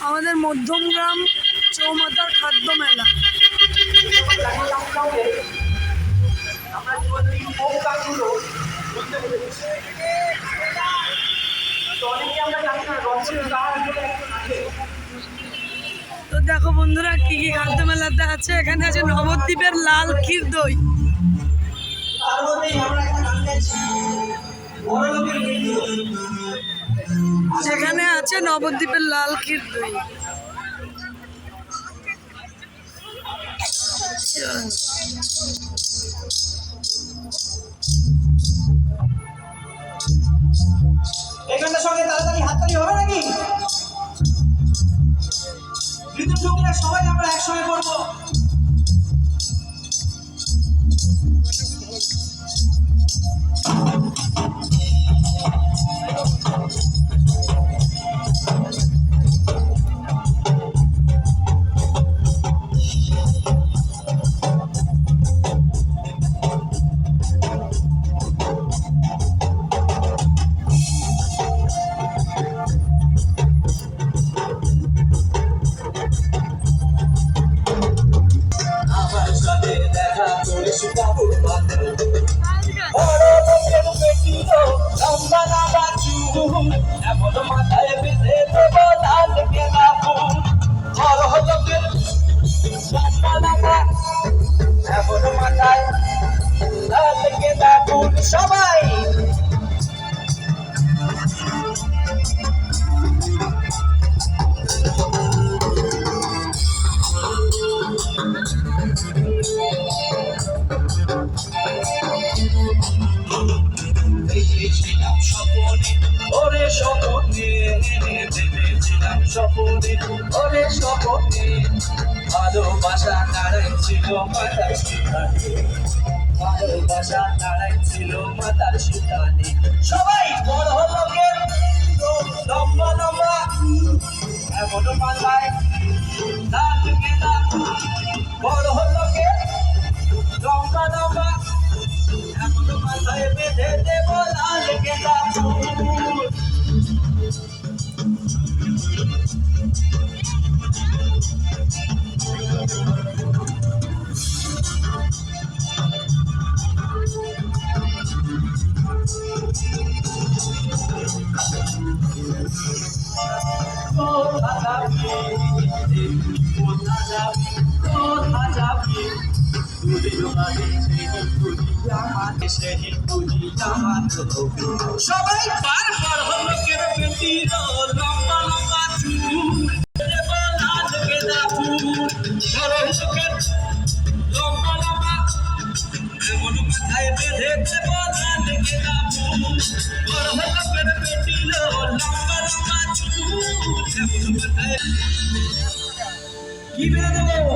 আমাদের মধ্যমগ্রাম চৌমাথার খাদ্য মেলা। তো দেখো বন্ধুরা কি কি খাদ্য মেলাতে আছে। এখানে আছে নবদ্বীপের লাল ক্ষীর দই, সেখানে আছে নবদ্বীপের লাল ক্ষীর দই। এখানটার সঙ্গে তাড়াতাড়ি হাততালি হবে নাকি? ঋতু সঙ্গীরা সবাই আমরা একসঙ্গে করবো। এমন মাথায় বেঁধে দেব লাল গেঁদা ফুল, এমন মাথায় লাল গেঁদা ফুল। সবাই ভেবেছিলাম স্বপনে ওরে স্বপনে, ভেবেছিলাম স্বপনে ওরে স্বপনে, ভালোবাসা দাঁড়াই ছিল মাতার শিখানে, ভালোবাসা দাঁড়াই ছিল মাতার শিখানে। সবাই বড় লোকের লম্বা লম্বা এমন মাথায় লাল গেঁদা, বড় লোকের লম্বা লম্বা এমন মাথায় বেঁধে দেব লাল গেঁদা ফুল। সবাই পার পার হলো কেরো পেটির লম্বা লম্বা চুল, লাল গেঁদা ফুল, লম্বা লম্বা এমন মাথায় বেঁধে দেব লাল গেঁদা ফুল, বড় হলো কেরো পেটির লম্বা লম্বা চুল, এমন মাথায় কি বেঁধে দেবো।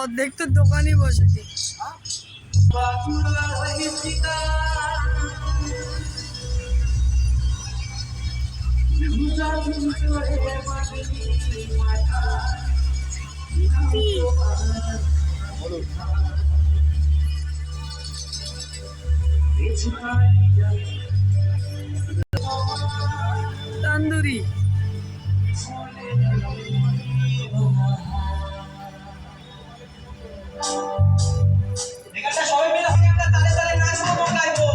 অর্ধেক তো দোকানই বসেছে। তান্দুরি সবাই মিলে আমরা তালে তালে নাচবো গাইবো।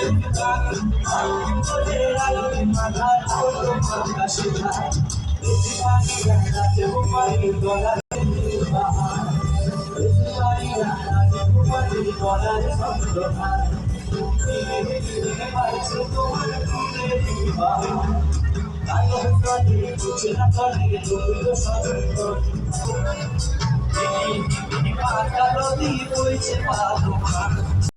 Thank you.